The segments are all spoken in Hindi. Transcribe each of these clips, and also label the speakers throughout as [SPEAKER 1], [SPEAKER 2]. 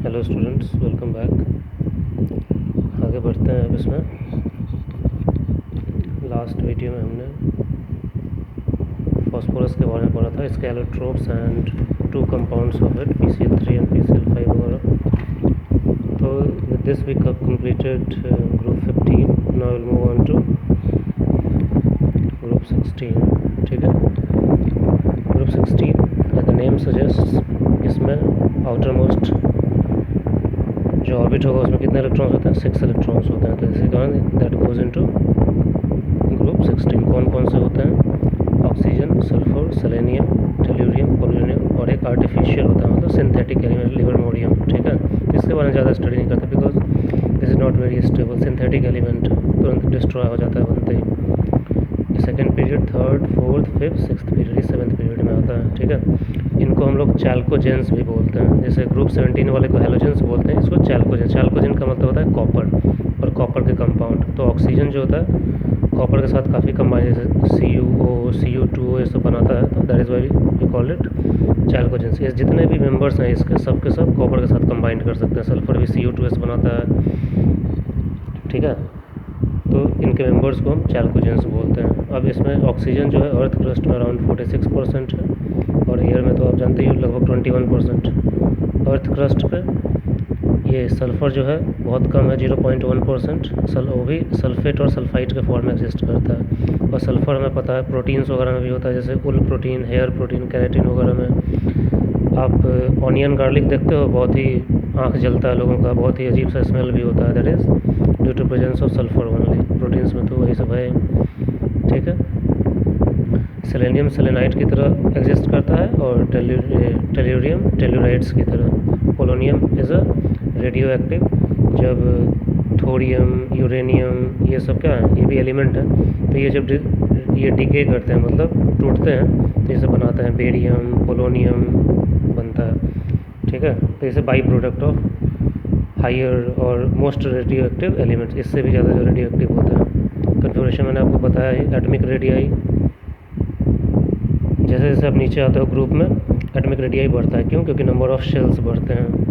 [SPEAKER 1] Hello students, welcome back. आगे बढ़ते हैं अब इसमें। लास्ट वीडियो में हमने फॉस्फोरस के बारे में पढ़ा था, इसके allotropes and two compounds of it, PCl3 and PCl5 वगैरह। तो with this we completed group 15। Now will move on to group 16। ठीक है, group 16 as the name suggest, इसमें आउटर मोस्ट जो ऑर्बिट होगा उसमें कितने इलेक्ट्रॉन्स होते हैं? 6 इलेक्ट्रॉन्स होते हैं। तो इसी कारण दैट गोज इनटू ग्रुप 16। कौन कौन से होते हैं? Oxygen, sulphur, selenium, tellurium, polonium और एक आर्टिफिशियल होता है, मतलब सिंथेटिक एलिमेंट लिबरमोरियम। ठीक है, इसके बारे में ज़्यादा स्टडी नहीं करते because this is not very stable. Synthetic element तुरंत डिस्ट्रॉय हो जाता है बनते ही। Second period, third, fourth, fifth, sixth period, seventh period में आता है। ठीक है, इनको हम लोग चैल्कोजेंस भी बोलते हैं। जैसे ग्रुप 17 वाले को हेलोजेंस बोलते हैं, इसको चैल्कोजेन। चैल्कोजेन का मतलब होता है कॉपर और कॉपर के कंपाउंड। तो ऑक्सीजन जो होता है कॉपर के साथ काफ़ी कंबाइन, जैसे CuO, Cu2O ये सब बनाता है, तो that is why we call it chalcogens. ये जितने भी मेंबर्स हैं इसके सब कॉपर के साथ कंबाइन कर सकते हैं। सल्फर भी Cu2S बनाता है। ठीक है, तो इनके मेंबर्स को हम चैल्कोजेंस बोलते हैं। अब इसमें ऑक्सीजन जो है अर्थ क्रस्ट में अराउंड 46% है और एयर में तो आप जानते ही लगभग 21%। अर्थ क्रस्ट पे ये सल्फ़र जो है बहुत कम है, 0.1%। वो भी सल्फेट और सल्फाइड के फॉर्म में एग्जिस्ट करता है। और सल्फ़र हमें पता है प्रोटीन्स वगैरह में भी होता है, जैसे उल प्रोटीन, हेयर प्रोटीन, कैरेटिन वगैरह में। आप ऑनियन गार्लिक देखते हो, बहुत ही आँख जलता है लोगों का, बहुत ही अजीब सा स्मेल भी होता है। That is due to presence of sulphur only. Proteins में तो वही सब है। ठीक है, सेलेनियम सेलेनाइट की तरह एग्जिस्ट करता है और टेल्यूरियम टेल्यूराइड्स की तरह। Polonium is a radio active. जब थोरियम, यूरेनियम ये सब क्या है, ये भी एलिमेंट है, तो ये जब ये डिके करते हैं, मतलब टूटते हैं, तो इसे बनाते हैं बेरियम, पोलोनियम बनता है। ठीक है, तो इसे बाई प्रोडक्ट ऑफ हायर और मोस्ट रेडियो एक्टिव एलिमेंट्स, इससे भी ज़्यादा जो रेडियो एक्टिव होते हैं। कन्फिगरेशन मैंने आपको बताया ही, एटॉमिक रेडियाई। जैसे जैसे आप नीचे आते हो ग्रुप में, एटॉमिक रेडियाई बढ़ता है। क्यों? क्योंकि नंबर ऑफ शेल्स बढ़ते हैं।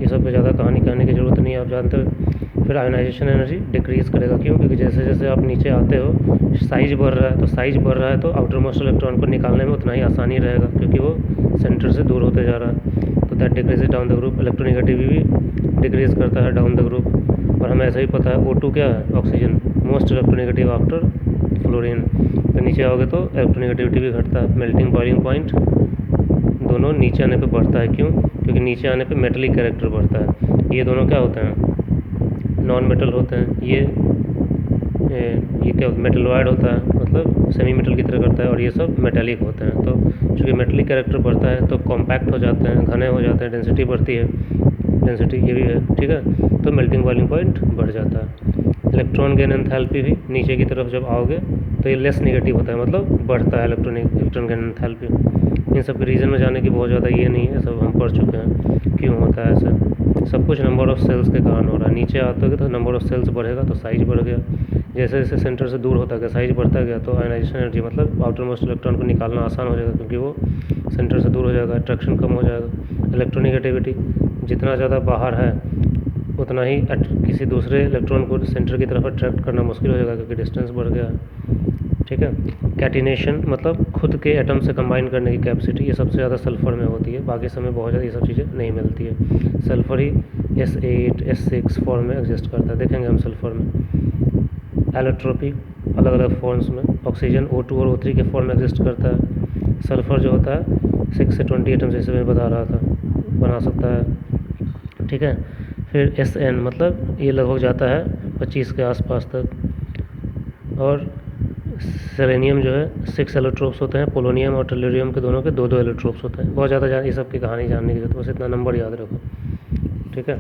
[SPEAKER 1] ये सब पे ज़्यादा कहानी कहने की ज़रूरत नहीं है, आप जानते हो। फिर आयोनाइजेशन एनर्जी डिक्रीज़ करेगा। क्यों? क्योंकि जैसे जैसे आप नीचे आते हो साइज बढ़ रहा है, तो साइज बढ़ रहा है तो आउटर मोस्ट इलेक्ट्रॉन को निकालने में उतना ही आसानी रहेगा, क्योंकि वो सेंटर से दूर होते जा रहा है। तो that decrease down the group. Electronegativity भी डिक्रीज़ करता है डाउन द ग्रुप। और हमें ऐसा ही पता है O2 क्या है? Oxygen, most electronegative after fluorine. तो नीचे आओगे तो इलेक्ट्रोनिगेटिविटी भी घटता है। मेल्टिंग बॉइलिंग पॉइंट दोनों नीचे आने पे बढ़ता है। क्यों? क्योंकि नीचे आने पे मेटलिक कैरेक्टर बढ़ता है। ये दोनों क्या होते हैं? नॉन मेटल होते हैं। ये क्या मेटलॉयड होता है, मतलब सेमी मेटल की तरह करता है, और ये सब मेटेलिक होते हैं। तो चूँकि मेटलिक कैरेक्टर बढ़ता है तो कॉम्पैक्ट हो जाते हैं, घने हो जाते हैं, डेंसिटी बढ़ती है। डेंसिटी ये भी है। ठीक है, तो मेल्टिंग बॉइलिंग पॉइंट बढ़ जाता है। इलेक्ट्रॉन गेन एंथैल्पी भी नीचे की तरफ जब आओगे तो ये लेस नेगेटिव होता है, मतलब बढ़ता है इलेक्ट्रॉन गेन एंथैल्पी। इन सब के रीज़न में जाने की बहुत ज़्यादा ये नहीं है, सब हम पढ़ चुके हैं क्यों होता है ऐसा। सब कुछ नंबर ऑफ़ सेल्स के कारण हो रहा है। नीचे आते हो तो नंबर ऑफ़ सेल्स बढ़ेगा तो साइज बढ़ गया। जैसे जैसे सेंटर से दूर होता गया साइज बढ़ता गया, तो आयनाइजेशन एनर्जी मतलब आउटर मोस्ट इलेक्ट्रॉन को निकालना आसान हो जाएगा, क्योंकि वो सेंटर से दूर हो जाएगा, अट्रैक्शन कम हो जाएगा। इलेक्ट्रोनिगेटिविटी जितना ज़्यादा बाहर है उतना ही किसी दूसरे इलेक्ट्रॉन को सेंटर की तरफ अट्रैक्ट करना मुश्किल हो जाएगा, क्योंकि डिस्टेंस बढ़ गया है। ठीक है, कैटिनेशन मतलब खुद के एटम से कंबाइन करने की कैपेसिटी, ये सबसे ज़्यादा सल्फ़र में होती है। बाकी समय बहुत ज़्यादा ये सब चीज़ें नहीं मिलती है। सल्फ़र ही S8 S6 फॉर्म में एग्जिस्ट करता है, देखेंगे हम सल्फ़र में। एलोट्रोपी अलग अलग फॉर्म्स में, ऑक्सीजन O2 और O3 के फॉर्म में एग्जिस्ट करता है। सल्फ़र जो होता है 6 से 20 एटम, जैसे मैं बता रहा था, बना सकता है। ठीक है, फिर SN मतलब ये लगभग जाता है 25 के आसपास तक। और सेलेनियम जो है 6 एलोट्रोप्स होते हैं। पोलोनियम और टेल्यूरियम के दोनों के 2-2 एलोट्रोप्स होते हैं। बहुत ज़्यादा ये सब की कहानी जानने की जरूरत, बस इतना नंबर याद रखो। ठीक है,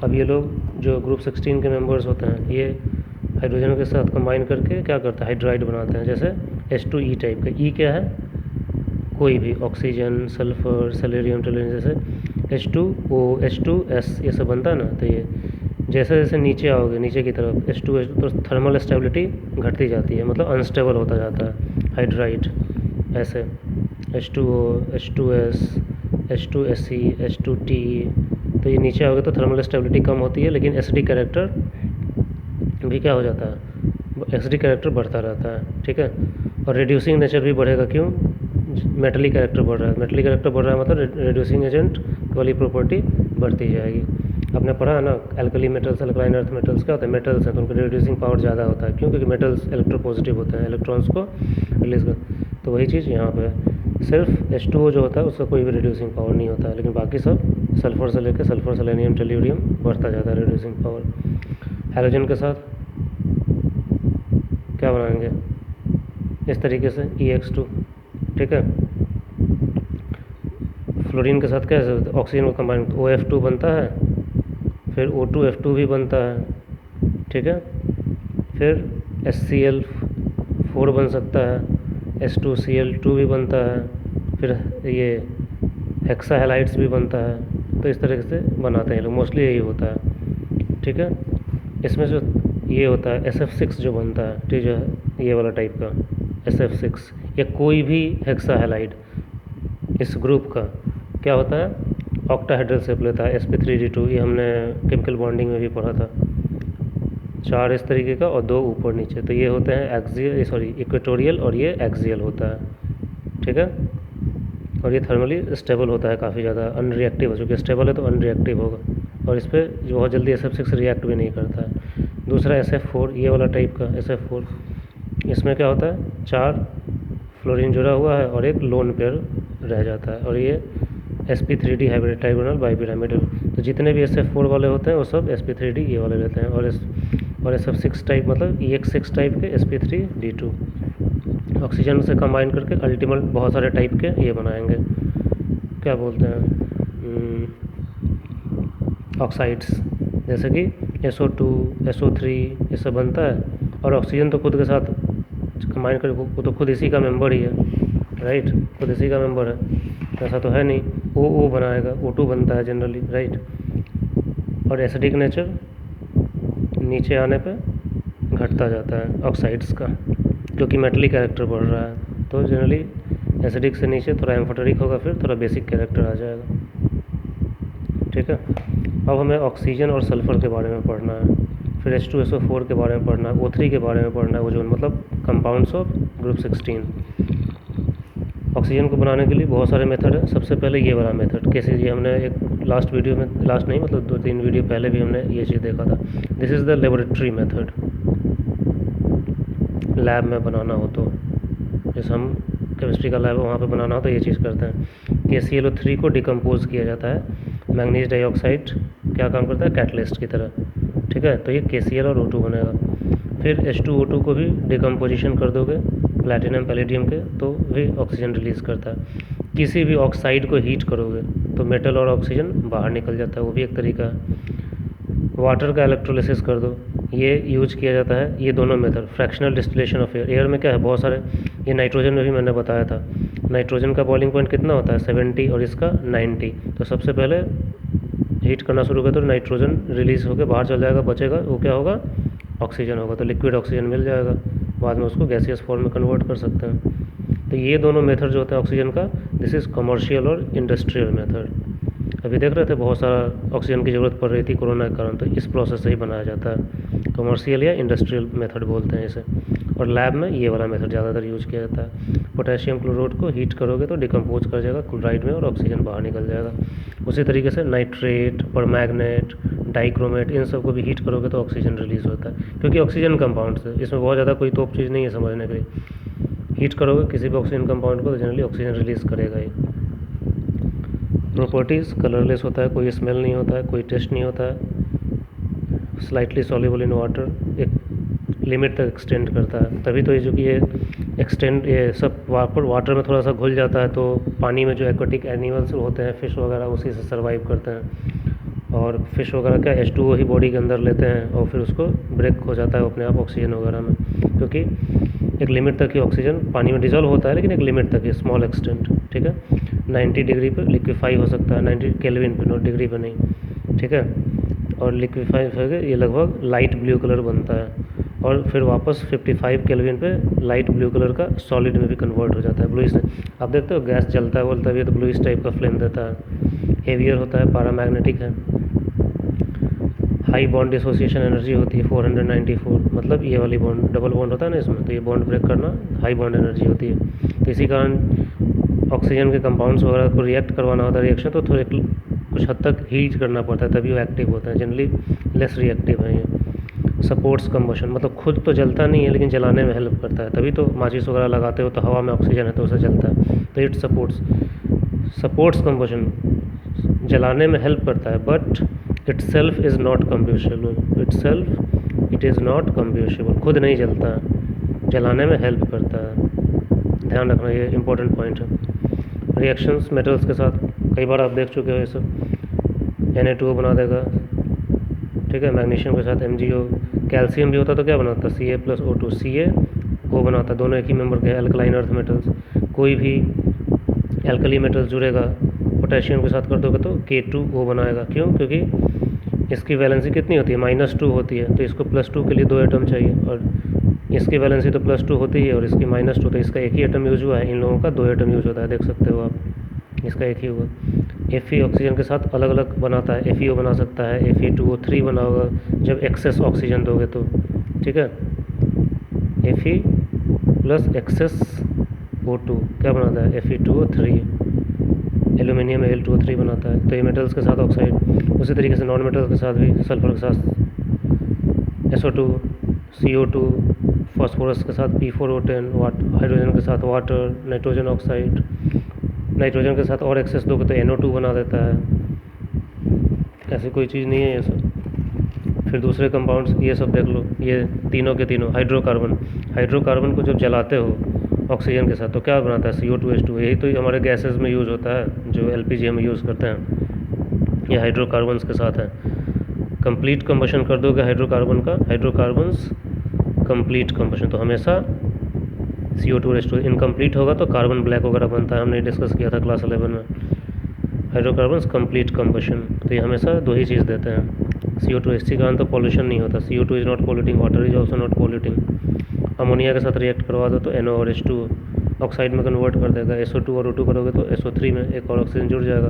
[SPEAKER 1] अब ये लोग जो ग्रुप 16 के मेंबर्स होते हैं, ये हाइड्रोजन के साथ कंबाइन करके क्या करते हैं? हाइड्राइड बनाते हैं। जैसे H2E टाइप का। E क्या है? कोई भी, ऑक्सीजन, सल्फ़र, सेलेनियम, टेल्यूरियम, जैसे H2O H2S ये सब बनता है ना। तो ये जैसे जैसे नीचे आओगे, नीचे की तरफ H2H, तो थर्मल स्टेबिलिटी घटती जाती है, मतलब अनस्टेबल होता जाता है हाइड्राइड। ऐसे H2O H2S H2SE, H2TE, तो ये नीचे आओगे तो थर्मल स्टेबिलिटी कम होती है, लेकिन एसिडिक कैरेक्टर भी क्या हो जाता है, एसिडिक कैरेक्टर बढ़ता रहता है, ठीक है। और रिड्यूसिंग नेचर भी बढ़ेगा, क्यों, मेटलिक कैरेक्टर बढ़ रहा है, मेटलिक कैरेक्टर बढ़ रहा है मतलब रिड्यूसिंग एजेंट वाली प्रॉपर्टी बढ़ती जाएगी। आपने पढ़ा है ना, alkali metals, alkaline earth metals क्या होते हैं, मेटल्स हैं तो उनका रिड्यूसिंग पावर ज़्यादा होता है, क्यों, क्योंकि मेटल्स इलेक्ट्रोपॉजिटिव होते हैं, इलेक्ट्रॉन्स को रिलीज कर, तो वही चीज़ यहाँ पे है। सिर्फ H2O जो होता है उसका कोई भी रिड्यूसिंग पावर नहीं होता है, लेकिन बाकी सब सल्फर से लेकर सल्फर, सेलेनियम, टेल्यूरियम बढ़ता जाता है रिड्यूसिंग पावर। हाइड्रोजन के साथ क्या बनाएंगे, इस तरीके से EX2, ठीक है। फ्लोरीन के साथ कैसे, ऑक्सीजन को कंबाइन OF2 बनता है, फिर O2F2 भी बनता है, ठीक है। फिर HCl4 बन सकता है, H2Cl2 भी बनता है, फिर ये हेक्साहेलाइड्स भी बनता है। तो इस तरीके से बनाते हैं लोग, मोस्टली यही होता है, ठीक है। इसमें जो ये होता है SF6 जो बनता है, ठीक है, ये वाला टाइप का SF6 या कोई भी हेक्साहेलाइड इस ग्रुप का क्या होता है, ऑक्टाहेड्रल शेप लेता है, sp3d2, ये हमने केमिकल बॉन्डिंग में भी पढ़ा था, 4 इस तरीके का और 2 ऊपर नीचे, तो ये होते हैं इक्वेटोरियल और ये एक्सियल होता है, ठीक है। और ये थर्मली स्टेबल होता है काफ़ी ज़्यादा, अनरिएक्टिव है, चूँकि स्टेबल है तो अनरिएक्टिव होगा, और इस पर जो बहुत जल्दी SF6 रिएक्ट भी नहीं करता है। दूसरा SF4, ये वाला टाइप का SF4, इसमें क्या होता है, 4 फ्लोरीन जुड़ा हुआ है और एक लोन पेयर रह जाता है, और ये sp3d हाइब्रिड ट्राइगोनल बाइपिरामिडल, तो जितने भी SF4 वाले होते हैं वो सब sp3d ये वाले रहते हैं, और SF6 टाइप मतलब EX6 टाइप के sp3d2। ऑक्सीजन से कंबाइन करके अल्टीमेट बहुत सारे टाइप के ये बनाएंगे, क्या बोलते हैं, ऑक्साइड्स, जैसे कि SO2, SO3 ये सब बनता है। और ऑक्सीजन तो खुद के साथ कंबाइन कर, वो तो खुद इसी का मेंबर ही है, राइट, खुद इसी का मेंबर है, ऐसा तो है नहीं, O बनाएगा, O2 बनता है जनरली, राइट। और एसिडिक नेचर नीचे आने पे घटता जाता है ऑक्साइड्स का, क्योंकि मेटलिक कैरेक्टर बढ़ रहा है, तो जनरली एसिडिक से नीचे थोड़ा एम्फोटेरिक होगा, फिर थोड़ा बेसिक कैरेक्टर आ जाएगा, ठीक है। अब हमें ऑक्सीजन और सल्फ़र के बारे में पढ़ना है, फिर H2SO4 के बारे में पढ़ना है, O3 के बारे में पढ़ना है, वो जो मतलब कंपाउंड्स ऑफ ग्रुप 16। ऑक्सीजन को बनाने के लिए बहुत सारे मेथड है। सबसे पहले ये वाला मेथड, कैसे, ये हमने एक लास्ट वीडियो में, लास्ट नहीं मतलब 2-3 वीडियो पहले भी हमने ये चीज़ देखा था। This is the laboratory method, lab में बनाना हो तो, जैसे हम केमिस्ट्री का लैब वहाँ पे बनाना हो तो ये चीज़ करते हैं। KClO3 को डिकम्पोज किया जाता है, मैंगनीज डाइऑक्साइड क्या काम करता है, कैटलिस्ट की तरह, ठीक है, तो ये KCl और O2 बनेगा। फिर H2O2 को भी डिकम्पोजिशन कर दोगे प्लैटिनम पैलेडियम के, तो भी ऑक्सीजन रिलीज़ करता है। किसी भी ऑक्साइड को हीट करोगे तो मेटल और ऑक्सीजन बाहर निकल जाता है, वो भी एक तरीका है। वाटर का इलेक्ट्रोलिसिस कर दो, ये यूज किया जाता है, ये दोनों method. Fractional distillation of air, air में क्या है, बहुत सारे, ये नाइट्रोजन में भी मैंने बताया था, नाइट्रोजन का बॉइलिंग पॉइंट कितना होता है 70 और इसका 90, तो सबसे पहले हीट करना शुरू कर दो, नाइट्रोजन रिलीज़ होकर बाहर चल जाएगा, बचेगा वो क्या होगा, ऑक्सीजन होगा, तो लिक्विड ऑक्सीजन मिल जाएगा, बाद में उसको गैसियस फॉर्म में कन्वर्ट कर सकते हैं। तो ये दोनों मेथड जो होता है ऑक्सीजन का, दिस इज़ कमर्शियल और इंडस्ट्रियल मेथड। अभी देख रहे थे बहुत सारा ऑक्सीजन की ज़रूरत पड़ रही थी कोरोना के कारण, तो इस प्रोसेस से ही बनाया जाता है, कमर्शियल या इंडस्ट्रियल मेथड बोलते हैं इसे। और लैब में ये वाला मेथड ज़्यादातर यूज किया जाता है। पोटेशियम क्लोराइड को हीट करोगे तो डिकम्पोज कर जाएगा क्लोराइड में और ऑक्सीजन बाहर निकल जाएगा। उसी तरीके से नाइट्रेट, परमैंगनेट, डाइक्रोमेट, इन सब को भी हीट करोगे तो ऑक्सीजन रिलीज़ होता है, क्योंकि ऑक्सीजन कंपाउंड है, इसमें बहुत ज़्यादा कोई तोप चीज़ नहीं है समझने के लिए। हीट करोगे किसी भी ऑक्सीजन कंपाउंड को तो जनरली ऑक्सीजन रिलीज़ करेगा ही। प्रॉपर्टीज़, कलरलेस होता है, कोई स्मेल नहीं होता है, कोई टेस्ट नहीं होता है, स्लाइटली सॉल्युबल इन वाटर, एक लिमिट तक एक्सटेंड करता है, तभी तो ये जो कि ये एक्सटेंड, ये सब वाटर में थोड़ा सा घुल जाता है, तो पानी में जो एक्वाटिक एनिमल्स होते हैं, फिश वगैरह, उसी से सर्वाइव करते हैं। और फिश वगैरह क्या H2O ही बॉडी के अंदर लेते हैं और फिर उसको ब्रेक हो जाता है अपने आप ऑक्सीजन वगैरह में, क्योंकि एक लिमिट तक ही ऑक्सीजन पानी में डिजॉल्व होता है, लेकिन एक लिमिट तक ही, स्मॉल एक्सटेंट, ठीक है। 90 डिग्री पर लिक्विफाई हो सकता है, 90 केल्विन पर, 9 डिग्री पर नहीं, ठीक है। और लिक्विफाई होकर ये लगभग लाइट ब्लू कलर बनता है, और फिर वापस 55 केल्विन पे लाइट ब्लू कलर का सॉलिड में भी कन्वर्ट हो जाता है ब्लूइश। आप देखते हो गैस जलता है बोलता है तो ब्लूइश टाइप का फ्लेम देता है। हेवियर होता है, पैरामैग्नेटिक है। हाई बॉन्ड डिसोसिएशन एनर्जी होती है 494, मतलब ये वाली बॉन्ड डबल बॉन्ड होता है ना इसमें, तो ये बॉन्ड ब्रेक करना हाई बॉन्ड एनर्जी होती है। तो इसी कारण ऑक्सीजन के कंपाउंड्स वगैरह को रिएक्ट करवाना होता है रिएक्शन, तो थोड़े कुछ हद तक हीट करना पड़ता है तभी वो एक्टिव होता है। जनरली लेस रिएक्टिव है ये। सपोर्ट्स कंबशन, मतलब खुद तो जलता नहीं है लेकिन जलाने में हेल्प करता है, तभी तो माचिस वगैरह लगाते हो तो हवा में ऑक्सीजन है तो उसे जलता है, तो इट सपोर्ट्स कंबशन जलाने में हेल्प करता है, but itself is not combustible, it is not combustible, खुद नहीं जलता है, जलाने में हेल्प करता है। ध्यान रखना, ये इंपॉर्टेंट पॉइंट है। रिएक्शंस मेटल्स के साथ कई बार आप देख चुके हो ये सब। Na2O बना देगा, ठीक है। मैग्नीशियम के साथ MgO, कैल्शियम भी होता तो क्या बनाता, Ca+O2, CaO बनाता, दोनों एक ही मेंबर के एल्कलाइन अर्थ मेटल्स। कोई भी एल्कली मेटल्स जुड़ेगा पोटेशियम के साथ कर दोगे तो K2O बनाएगा। क्यों? क्योंकि इसकी वैलेंसी कितनी होती है, -2 होती है, तो इसको +2 के लिए 2 एटम चाहिए, और इसकी वैलेंसी तो +2 होती है और इसकी -2, तो इसका एक ही एटम यूज हुआ है, इन लोगों का 2 एटम यूज होता है, देख सकते हो आप, इसका एक ही हुआ। Fe ऑक्सीजन के साथ अलग अलग बनाता है, FeO बना सकता है, Fe2O3 बना होगा जब एक्सेस ऑक्सीजन दोगे तो, ठीक है। Fe प्लस एक्सेस O2 क्या बनाता है, Fe2O3, एल्यूमिनियम Al2O3 बनाता है। तो ये मेटल्स के साथ ऑक्साइड, उसी तरीके से नॉन मेटल्स के साथ भी सल्फर के साथ SO2, CO2, फास्फोरस के साथ P4O10, हाइड्रोजन के साथ वाटर, नाइट्रोजन ऑक्साइड, नाइट्रोजन के साथ और एक्सेस दोगे तो NO2 बना देता है। ऐसी कोई चीज़ नहीं है ये सब। फिर दूसरे कंपाउंड्स ये सब देख लो, ये तीनों के तीनों हाइड्रोकार्बन को जब जलाते हो ऑक्सीजन के साथ तो क्या बनाता है, CO2H2, यही तो हमारे गैसेस में यूज़ होता है जो LPG में यूज़ करते हैं, ये हाइड्रोकार्बन्स के साथ है। कंप्लीट कंबशन कर दोगे हाइड्रोकार्बन का, हाइड्रोकार्बन्स कंप्लीट कंबशन, तो हमेशा CO2H2, इनकम्प्लीट होगा तो कार्बन ब्लैक वगैरह बनता है, हमने डिस्कस किया था क्लास 11 में। हाइड्रोकार्बन्स कंप्लीट कंबशन, तो ये हमेशा दो ही चीज़ देते हैं। CO2H के कारण तो पॉल्यूशन नहीं होता, CO2 is not polluting, water is also not polluting. Ammonia के साथ रिएक्ट करवा दो तो NO और H2 ऑक्साइड में कन्वर्ट कर देगा, SO2 और O2 करोगे तो SO3 में एक और ऑक्सीजन जुड़ जाएगा।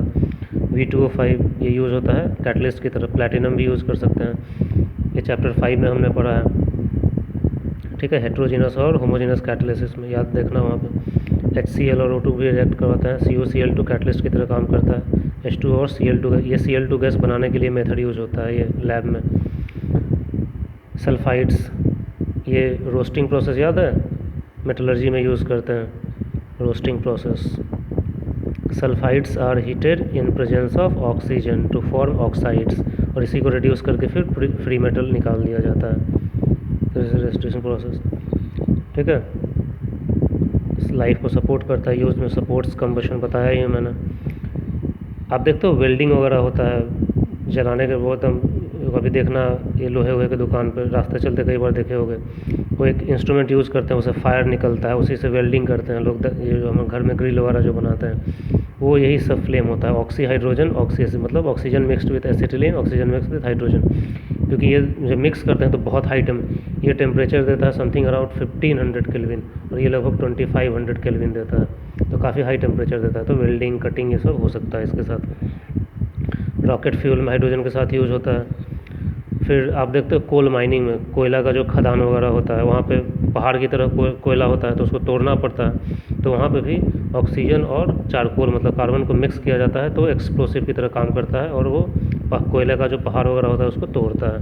[SPEAKER 1] V2O5 ये यूज़ होता है कैटलिस्ट की तरफ, प्लैटिनम भी यूज़ कर सकते हैं, ये चैप्टर 5 में हमने पढ़ा है, ठीक है। हेट्रोजीनस और होमोजीनस कैटलिसिस में याद देखना, वहाँ पे HCl और O2 भी रिएक्ट करवाता है, COCl2 कैटलिस्ट की तरह काम करता है, H2 और Cl2, ये Cl2 गैस बनाने के लिए मेथड यूज़ होता है ये लैब में। सल्फाइड्स, ये रोस्टिंग प्रोसेस याद है, मेटलर्जी में यूज़ करते हैं roasting process. Sulphides are heated in presence of oxygen to form oxides, और इसी को रिड्यूस करके फिर फ्री मेटल निकाल दिया जाता है, रेस्टिट्यूशन प्रोसेस, ठीक है। लाइफ को सपोर्ट करता है, यूज़ में सपोर्ट्स कंबशन बताया ही है मैंने। आप देखते हो वेल्डिंग वगैरह होता है जलाने के, बहुत हम कभी देखना ये लोहे के दुकान पर रास्ते चलते कई बार देखे होंगे, वो एक इंस्ट्रूमेंट यूज़ करते हैं, उसे फायर निकलता है, उसी से वेल्डिंग करते हैं लोग, ये जो हम घर में ग्रिल वगैरह जो बनाते हैं वो यही सब फ्लेम होता है। ऑक्सी हाइड्रोजन, मतलब oxygen mixed with acetylene, oxygen mixed with hydrogen, क्योंकि ये जब मिक्स करते हैं तो बहुत हाई ये टेम्परेचर देता है समथिंग अराउंड 1500 केल्विन, और ये लगभग 2500 केल्विन देता है, तो काफ़ी हाई टेम्परेचर देता है, तो वेल्डिंग कटिंग ये सब हो सकता है इसके साथ। रॉकेट फ्यूल में हाइड्रोजन के साथ यूज़ होता है। फिर आप देखते हो कोल माइनिंग में, कोयला का जो खदान वगैरह होता है वहाँ पे पहाड़ की तरह कोयला होता है तो उसको तोड़ना पड़ता है, तो वहाँ पे भी ऑक्सीजन और चारकोल मतलब कार्बन को मिक्स किया जाता है, तो एक्सप्लोसिव की तरह काम करता है और वो कोयले का जो पहाड़ वगैरह होता है उसको तोड़ता है।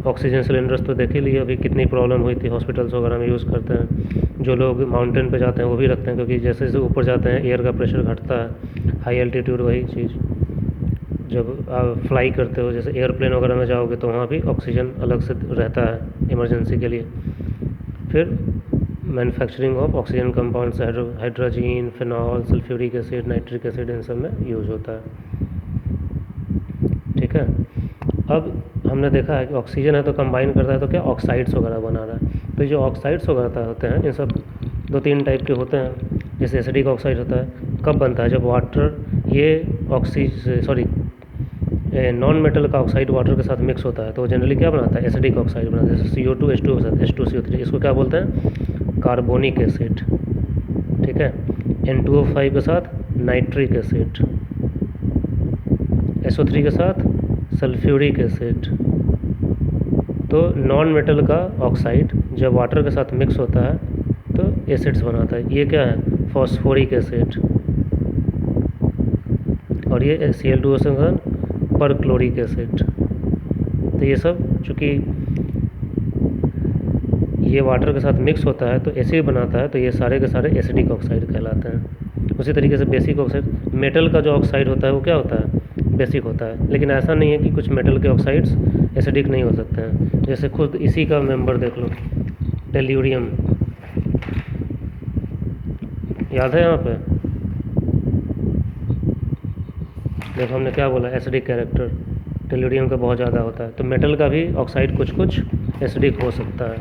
[SPEAKER 1] ऑक्सीजन सिलेंडर्स तो देख ही लिए अभी कितनी प्रॉब्लम हुई थी, हॉस्पिटल्स वगैरह में यूज़ करते हैं, जो लोग माउंटेन पे जाते हैं वो भी रखते हैं, क्योंकि जैसे जैसे ऊपर जाते हैं एयर का प्रेशर घटता है, हाई एल्टीट्यूड वही चीज़, जब आप फ्लाई करते हो जैसे एयरप्लेन वगैरह में जाओगे तो वहाँ भी ऑक्सीजन अलग से रहता है इमरजेंसी के लिए। फिर manufacturing of oxygen compounds, hydrogen, phenol, sulphuric acid, nitric acid, इन सब में यूज़ होता है, ठीक है। अब हमने देखा है कि ऑक्सीजन है तो कंबाइन करता है तो क्या ऑक्साइड्स वगैरह बना रहा है, तो जो ऑक्साइड्स वगैरह होते हैं इन सब 2-3 टाइप के होते हैं। जैसे एसिडिक ऑक्साइड होता है, कब बनता है, जब वाटर ये नॉन मेटल का ऑक्साइड वाटर के साथ मिक्स होता है तो जनरली क्या बनाता है, एसिडिक ऑक्साइड बनाता है, जैसे CO2 H2 के साथ H2CO3, इसको क्या बोलते हैं, कार्बोनिक एसिड। ठीक है, N2O5 के साथ नाइट्रिक एसिड, SO3 के साथ सल्फ्यूरिक एसिड। तो नॉन मेटल का ऑक्साइड जब वाटर के साथ मिक्स होता है तो एसिड्स बनाता है। ये क्या है, फॉस्फोरिक एसिड, और ये Cl2O7 पर क्लोरिक एसिड। तो ये सब चूँकि ये वाटर के साथ मिक्स होता है तो एसिड बनाता है, तो ये सारे के सारे एसिडिक ऑक्साइड कहलाते हैं। उसी तरीके से बेसिक ऑक्साइड, मेटल का जो ऑक्साइड होता है वो क्या होता है, बेसिक होता है। लेकिन ऐसा नहीं है कि कुछ मेटल के ऑक्साइड्स एसिडिक नहीं हो सकते हैं। जैसे खुद इसी का मेंबर देख लो, टेल्यूरियम, याद है यहाँ पे, देखो हमने क्या बोला, एसिडिक कैरेक्टर टेल्यूरियम का बहुत ज़्यादा होता है। तो मेटल का भी ऑक्साइड कुछ कुछ एसिडिक हो सकता है।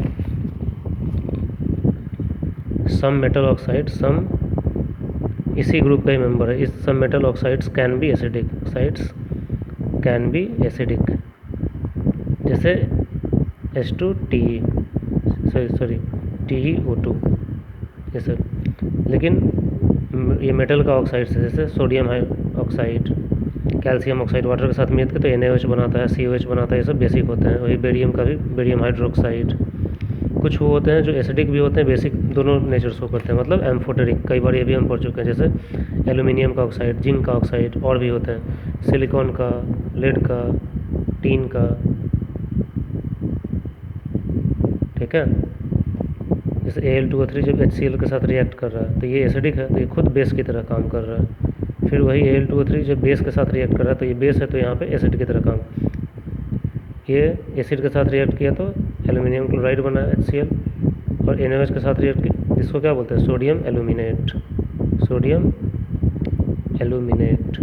[SPEAKER 1] सम मेटल ऑक्साइड, सम इसी ग्रुप का ही मेंबर है। इस some metal oxides can be acidic, oxides can be acidic, जैसे H2TE, सॉरी TeO2, ये सब। लेकिन ये मेटल का ऑक्साइड्स है, जैसे sodium oxide, calcium oxide water के साथ मिलकर तो NaOH बनाता है, COH बनाता है, ये सब बेसिक होते हैं। वही बेरियम का भी बेरियम हाइड्रोक्साइड। कुछ वो होते हैं जो एसिडिक भी होते हैं, बेसिक, दोनों नेचर शो करते हैं, मतलब एम्फोटेरिक, कई बार ये भी हम पढ़ चुके हैं, जैसे एल्यूमिनियम का ऑक्साइड, जिंक का ऑक्साइड, और भी होते हैं, सिलिकॉन का, लेड का, टीन का। ठीक है, जैसे Al2O3 जब HCl के साथ रिएक्ट कर रहा है तो ये एसिडिक है, तो ये खुद बेस की तरह काम कर रहा है। फिर वही Al2O3 जब बेस के साथ रिएक्ट कर रहा है तो ये बेस है, तो यहाँ पे एसिड की तरह काम, ये एसिड के साथ रिएक्ट किया तो एल्यूमिनियम क्लोराइड बना HCl, और NaOH के साथ रिएक्ट किया, जिसको क्या बोलते हैं, सोडियम एल्यूमिनेट, सोडियम एल्यूमिनेट।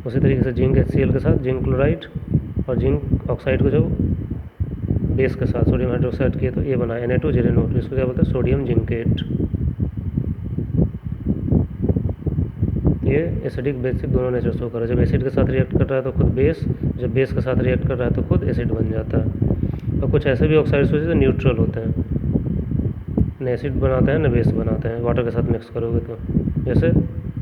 [SPEAKER 1] उसी तरीके से जिंक HCl के साथ जिंक क्लोराइड, और जिंक ऑक्साइड को जब बेस के साथ सोडियम हाइड्रोक्साइड किए तो ये बना Na2ZnO2, इसको क्या बोलते हैं, सोडियम जिंकेट। ये एसिडिक बेसिक दोनों नेचर शो कर रहा है। जब एसिड के साथ रिएक्ट कर रहा है तो खुद बेस, जब बेस के साथ रिएक्ट कर रहा है तो खुद एसिड बन जाता है। और कुछ ऐसे भी ऑक्साइड्स होते हैं न्यूट्रल होते हैं, न एसिड बनाते हैं न बेस बनाते हैं, वाटर के साथ मिक्स करोगे तो, जैसे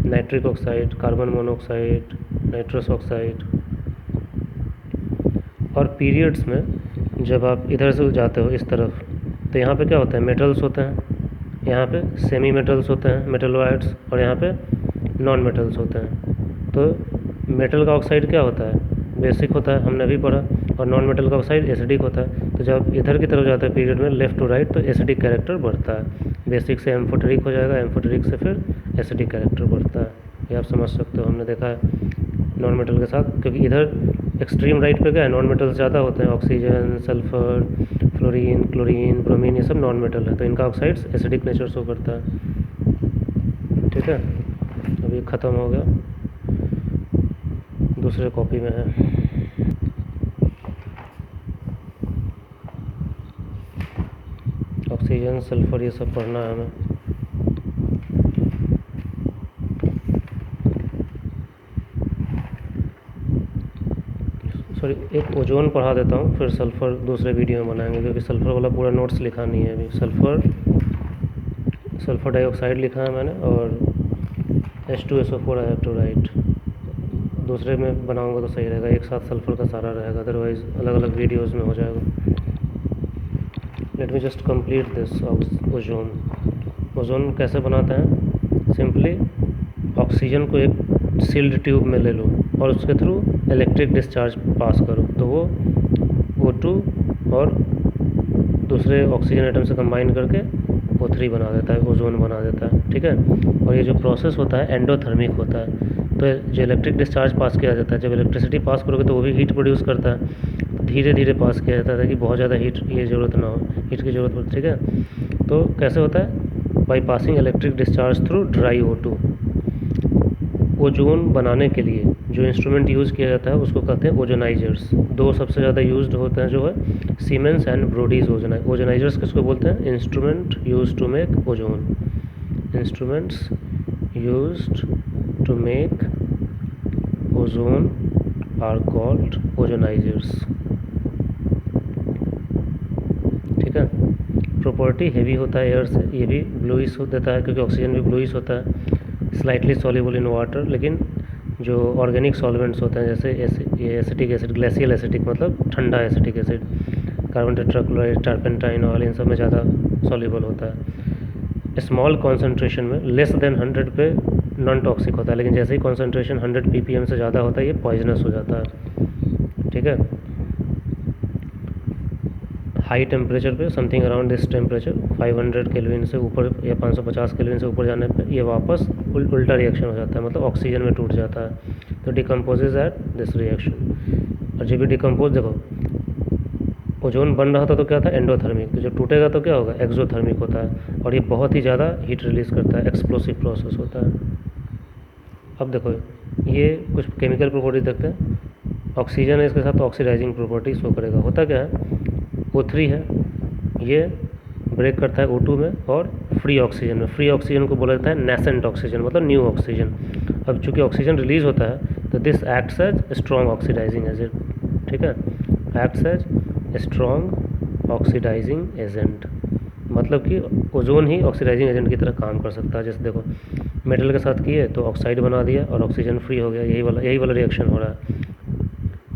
[SPEAKER 1] nitric oxide, carbon monoxide, nitrous oxide. और पीरियड्स में जब आप इधर से जाते हो इस तरफ तो यहाँ पे क्या होता है, मेटल्स होते हैं, यहाँ पे सेमी मेटल्स होते हैं, मेटलॉइड्स, और यहाँ पे नॉन मेटल्स होते हैं। तो मेटल का ऑक्साइड क्या होता है, बेसिक होता है, हमने अभी पढ़ा, और नॉन मेटल का ऑक्साइड एसिडिक होता है। तो जब इधर की तरफ जाता है पीरियड में लेफ़्ट टू राइट तो एसिडिक कैरेक्टर बढ़ता है, बेसिक से एम्फोटेरिक हो जाएगा, एम्फोटेरिक से फिर एसिडिक कैरेक्टर बढ़ता है। ये आप समझ सकते हो, हमने देखा है नॉन मेटल के साथ, क्योंकि इधर एक्सट्रीम राइट पे क्या है, नॉन मेटल्स ज़्यादा होते हैं, oxygen, sulphur, fluorine, chlorine, bromine, ये सब नॉन मेटल है, तो इनका ऑक्साइड्स एसिडिक नेचर शो करता है। ठीक है, अभी ख़त्म हो गया, दूसरे कॉपी में है। ऑक्सीजन, सल्फर, ये सब पढ़ना है हमें। सॉरी, एक ओजोन पढ़ा देता हूँ, फिर सल्फ़र दूसरे वीडियो में बनाएंगे, क्योंकि सल्फ़र वाला पूरा नोट्स लिखा नहीं है अभी। सल्फ़र डाइऑक्साइड लिखा है मैंने, और H2SO4 I have to right. दूसरे में बनाऊंगा तो सही रहेगा, एक साथ सल्फ़र का सारा रहेगा, अदरवाइज़ अलग अलग वीडियोज़ में हो जाएगा। Let me just complete this ozone. Ozone कैसे बनाते हैं, सिंपली ऑक्सीजन को एक सील्ड ट्यूब में ले लो और उसके थ्रू इलेक्ट्रिक डिस्चार्ज पास करो, तो वो O2 और दूसरे ऑक्सीजन एटम से कंबाइन करके O3 बना देता है, ओजोन बना देता है। ठीक है, और ये जो प्रोसेस होता है एंडोथर्मिक होता है। तो जो इलेक्ट्रिक डिस्चार्ज पास किया जाता है, जब इलेक्ट्रिसिटी पास करोगे तो वो भी हीट प्रोड्यूस करता है, तो धीरे धीरे पास किया जाता है कि बहुत ज़्यादा हीट ये ज़रूरत ना हो, हीट की ज़रूरत पड़ती। ठीक है, तो कैसे होता है, by passing electric discharge through dry O2। Ozone बनाने के लिए जो इंस्ट्रूमेंट यूज़ किया जाता है उसको कहते हैं ओजोनाइजर्स। दो सबसे ज़्यादा यूज्ड होते हैं, जो है सीमेंस एंड ब्रोडीज ओजोनाइजर्स। किसको बोलते हैं, instrument use to make ozone, instruments used to make ozone are called ozonisers. ठीक है, प्रॉपर्टी हेवी होता है एयर से, ये भी ब्लूइश देता है क्योंकि ऑक्सीजन भी ब्लूइश होता है, स्लाइटली सॉल्युबल इन वाटर। लेकिन जो ऑर्गेनिक सॉल्वेंट्स होते हैं जैसे ये एसिटिक एसिड, ग्लेशियल एसिटिक मतलब ठंडा acetic acid, carbon tetrachloride, turpentine oil, इन सब में ज़्यादा सॉल्युबल होता है। स्मॉल कॉन्सेंट्रेशन में लेस देन 100 पे नॉन टॉक्सिक होता है, लेकिन जैसे ही कॉन्सेंट्रेशन 100 ppm से ज़्यादा होता है ये पॉइजनस हो जाता है। ठीक है, हाई टेम्परेचर पे something around this temperature 500 kelvin से ऊपर या 550 केल्विन से ऊपर जाने पे ये वापस उल्टा रिएक्शन हो जाता है, मतलब ऑक्सीजन में टूट जाता है, तो डिकम्पोजेज एट दिस रिएक्शन। और जब भी डिकम्पोज, देखो ओजोन बन रहा था तो क्या था एंडोथर्मिक, तो जब टूटेगा तो क्या होगा एक्सोथर्मिक होता है, और ये बहुत ही ज़्यादा हीट रिलीज़ करता है, एक्सप्लोसिव प्रोसेस होता है। अब देखो ये कुछ केमिकल प्रॉपर्टी देखते हैं, ऑक्सीजन है इसके साथ तो ऑक्सीडाइजिंग प्रॉपर्टी शो करेगा। होता क्या है, O3 है, ये ब्रेक करता है O2 में और फ्री ऑक्सीजन में। फ्री ऑक्सीजन को बोला जाता है नेसेंट ऑक्सीजन, मतलब न्यू ऑक्सीजन। अब चूँकि ऑक्सीजन रिलीज होता है तो this acts as strong oxidising agent. ठीक है, acts as strong oxidising agent, मतलब कि ओजोन ही ऑक्सीडाइजिंग एजेंट की तरह काम कर सकता है। जैसे देखो मेटल के साथ किए तो ऑक्साइड बना दिया और ऑक्सीजन फ्री हो गया, यही वाला रिएक्शन हो रहा है।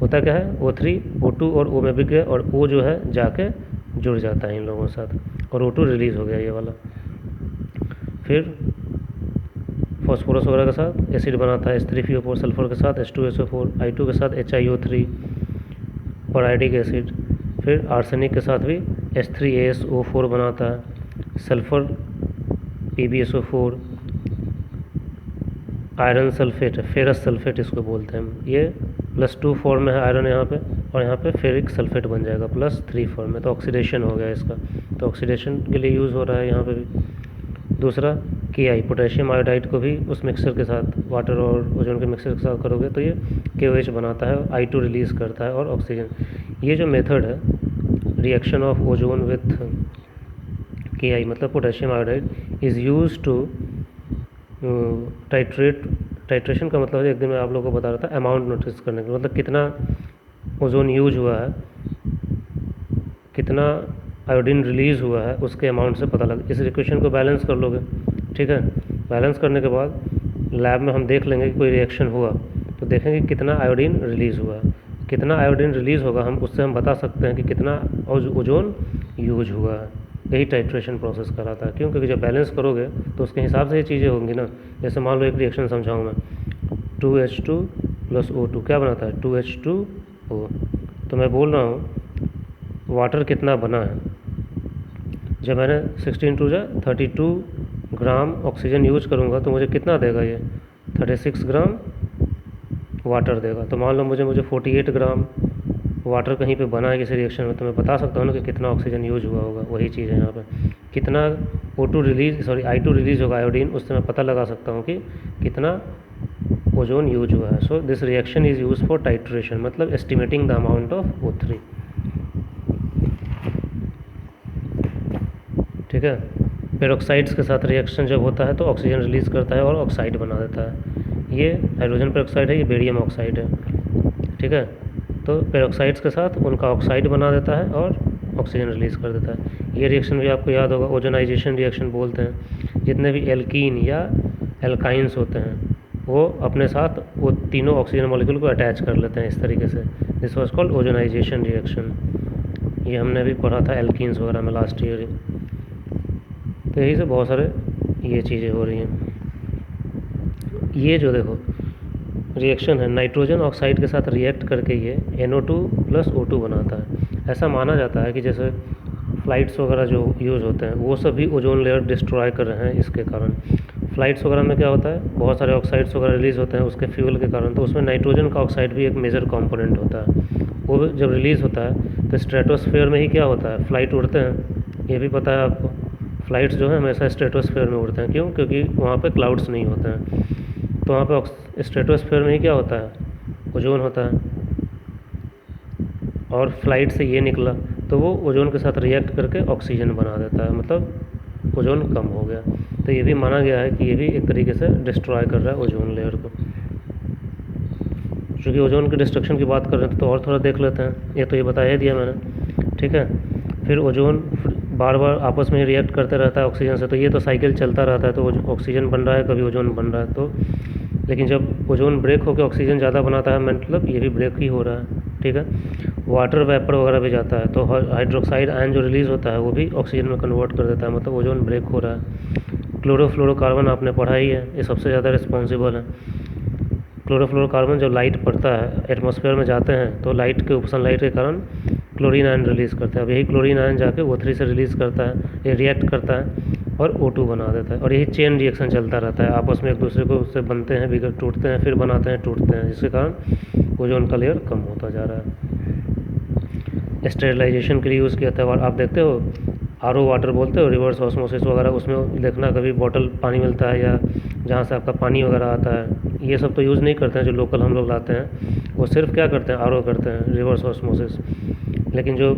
[SPEAKER 1] होता क्या है, O3 O2 और O में बिक गया और O जो है जाके जुड़ जाता है इन लोगों के साथ और O2 रिलीज़ हो गया ये वाला। फिर फॉस्फोरस वगैरह के साथ एसिड बनाता है H3PO4, सल्फर के साथ H2SO4, I2 के साथ HiO3 और आयोडिक एसिड। फिर आर्सेनिक के साथ भी H3ASO4 बनाता है, sulphur PbSO4, iron sulphate, ferrous sulphate इसको बोलते हैं, ये +2 फॉर्म में है आयरन यहाँ पे, और यहाँ पे फेरिक सल्फेट बन जाएगा +3 फॉर्म में, तो ऑक्सीडेशन हो गया इसका, तो ऑक्सीडेशन के लिए यूज़ हो रहा है यहाँ पे भी। दूसरा Ki, पोटेशियम आयोडाइड को भी उस मिक्सर के साथ, वाटर और ओजोन के मिक्सर के साथ करोगे तो ये KOH बनाता है, I2 रिलीज़ करता है और ऑक्सीजन। ये जो मेथड है reaction of ozone with Ki मतलब potassium iodide is use to titration का मतलब है, एक दिन मैं आप लोगों को बता रहा था अमाउंट नोटिस करने का, मतलब कितना ओजोन यूज हुआ है, कितना आयोडीन रिलीज़ हुआ है, उसके अमाउंट से पता लग। इस इक्वेशन को बैलेंस कर लोगे, ठीक है, बैलेंस करने के बाद लैब में हम देख लेंगे कि कोई रिएक्शन हुआ तो देखेंगे कितना आयोडीन रिलीज़ हुआ है। कितना आयोडीन रिलीज़ होगा हम उससे हम बता सकते हैं कि कितना ओजोन यूज हुआ है। यही टाइट्रेशन प्रोसेस कराता है। क्यों? क्योंकि जब बैलेंस करोगे तो उसके हिसाब से ये चीज़ें होंगी ना। जैसे मान लो एक रिएक्शन समझाऊँ मैं, 2H2 + O2 क्या बनाता है 2H2O। तो मैं बोल रहा हूँ वाटर कितना बना है, जब मैंने 16×2 = 32 ग्राम ऑक्सीजन यूज करूँगा तो मुझे कितना देगा, ये 36 ग्राम वाटर देगा। तो मान लो मुझे 48 ग्राम वाटर कहीं पे बना है किसी रिएक्शन में, तो मैं बता सकता हूँ ना कि कितना ऑक्सीजन यूज हुआ होगा। वही चीज़ है यहाँ पे, कितना I2 रिलीज होगा आयोडीन, उससे मैं पता लगा सकता हूँ कि कितना ओजोन यूज हुआ है। So this reaction is use for titration, मतलब estimating the amount of O3। ठीक है, पेरोक्साइड्स के साथ रिएक्शन जब होता है तो ऑक्सीजन रिलीज़ करता है और ऑक्साइड बना देता है। ये हाइड्रोजन पेरोक्साइड है, ये बेरियम ऑक्साइड है। ठीक है, तो पेरोक्साइड्स के साथ उनका ऑक्साइड बना देता है और ऑक्सीजन रिलीज़ कर देता है। ये रिएक्शन भी आपको याद होगा, ओजोनाइजेशन रिएक्शन बोलते हैं। जितने भी एल्कीन या एल्काइंस होते हैं वो अपने साथ वो तीनों ऑक्सीजन मॉलिक्यूल को अटैच कर लेते हैं इस तरीके से। This was called ozonisation reaction. ये हमने भी पढ़ा था एल्कीन्स वगैरह में लास्ट ईयर। तो यही से बहुत सारे ये चीज़ें हो रही हैं। ये जो देखो रिएक्शन है, नाइट्रोजन ऑक्साइड के साथ रिएक्ट करके ये NO2 + O2 बनाता है। ऐसा माना जाता है कि जैसे फ़्लाइट्स वगैरह जो यूज़ होते हैं वो सब भी ओजोन लेयर डिस्ट्रॉय कर रहे हैं इसके कारण। फ़्लाइट्स वगैरह में क्या होता है, बहुत सारे ऑक्साइड्स वगैरह रिलीज़ होते हैं उसके फ्यूल के कारण, तो उसमें नाइट्रोजन का ऑक्साइड भी एक मेजर कंपोनेंट होता है। वो जब रिलीज़ होता है तो स्ट्रेटोस्फेयर में ही क्या होता है, फ़्लाइट उड़ते हैं। ये भी पता है आपको, फ़्लाइट्स जो है हमेशा स्ट्रेटोस्फेयर में उड़ते हैं। क्यों? क्योंकि वहाँ पे क्लाउड्स नहीं होते हैं, तो वहाँ पे स्ट्रेटोस्फेयर में ही क्या होता है, ओजोन होता है। और फ्लाइट से ये निकला तो वो ओजोन के साथ रिएक्ट करके ऑक्सीजन बना देता है, मतलब ओजोन कम हो गया। तो ये भी माना गया है कि ये भी एक तरीके से डिस्ट्रॉय कर रहा है ओजोन लेयर को। चूँकि ओजोन की डिस्ट्रक्शन की बात कर रहे थे तो और थोड़ा देख लेते हैं। ये तो ये बता ही दिया मैंने, ठीक है। फिर ओजोन बार बार आपस में रिएक्ट करते रहता है ऑक्सीजन से, तो ये तो साइकिल चलता रहता है। तो ऑक्सीजन बन रहा है, कभी ओजोन बन रहा है, तो लेकिन जब ओजोन ब्रेक होकर ऑक्सीजन ज़्यादा बनाता है, मतलब ये भी ब्रेक ही हो रहा है, ठीक है। वाटर वेपर वगैरह भी जाता है, तो हाइड्रोक्साइड आयन जो रिलीज़ होता है वो भी ऑक्सीजन में कन्वर्ट कर देता है, मतलब ओजोन ब्रेक हो रहा है। क्लोरोफ्लोरोकार्बन आपने पढ़ा ही है, ये सबसे ज़्यादा रिस्पॉन्सिबल है। क्लोरोफ्लोरोकार्बन जब लाइट पड़ता है एटमॉस्फेयर में जाते हैं तो लाइट के सनलाइट के कारण क्लोरीन आयन रिलीज़ करता है। अब यही क्लोरीन आयन जाके O3 से रिलीज़ करता है, ये रिएक्ट करता है और O2 बना देता है, और यही चेन रिएक्शन चलता रहता है, आपस में एक दूसरे को से बनते हैं, बिगड़ टूटते हैं, फिर बनाते हैं, टूटते हैं, जिसके कारण ओजोन का लेयर कम होता जा रहा है। स्टेरिलाइजेशन के लिए यूज़ किया था, और आप देखते हो RO वाटर बोलते हो, रिवर्स ऑस्मोसिस वगैरह, उसमें देखना कभी बॉटल पानी मिलता है या जहाँ से आपका पानी वगैरह आता है, ये सब तो यूज़ नहीं करते हैं जो लोकल हम लोग लाते हैं। वो सिर्फ क्या करते हैं, RO करते हैं, रिवर्स ऑस्मोसिस। लेकिन जो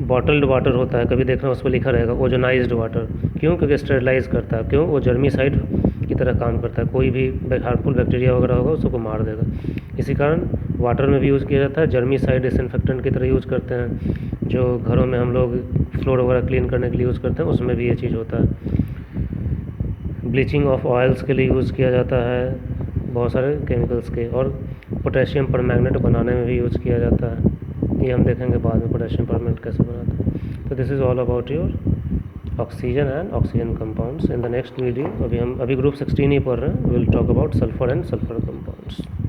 [SPEAKER 1] बॉटल्ड वाटर होता है, कभी देखना उस पर लिखा रहेगा ओजोनाइज्ड वाटर, क्यों? क्योंकि स्टेरिलाइज करता है, क्यों? वो जर्मीसाइड की तरह काम करता है, कोई भी हार्मफुल बैक्टीरिया वगैरह होगा उसको मार देगा। इसी कारण वाटर में भी यूज़ किया जाता है, जर्मीसाइड डिसइंफेक्टेंट की तरह यूज़ करते हैं। जो घरों में हम लोग फ्लोर वगैरह क्लीन करने के लिए यूज़ करते हैं, उसमें भी ये चीज़ होता है। ब्लीचिंग ऑफ ऑयल्स के लिए यूज़ किया जाता है, बहुत सारे केमिकल्स के, और पोटेशियम परमैंगनेट बनाने में भी यूज़ किया जाता है। ये हम देखेंगे बाद में पोटेशियम परमैंगनेट कैसे बनाते हैं। तो this is all about your oxygen and oxygen compounds. In the next video अभी ग्रुप 16 ही पढ़ रहे हैं, will talk about sulphur and sulphur compounds.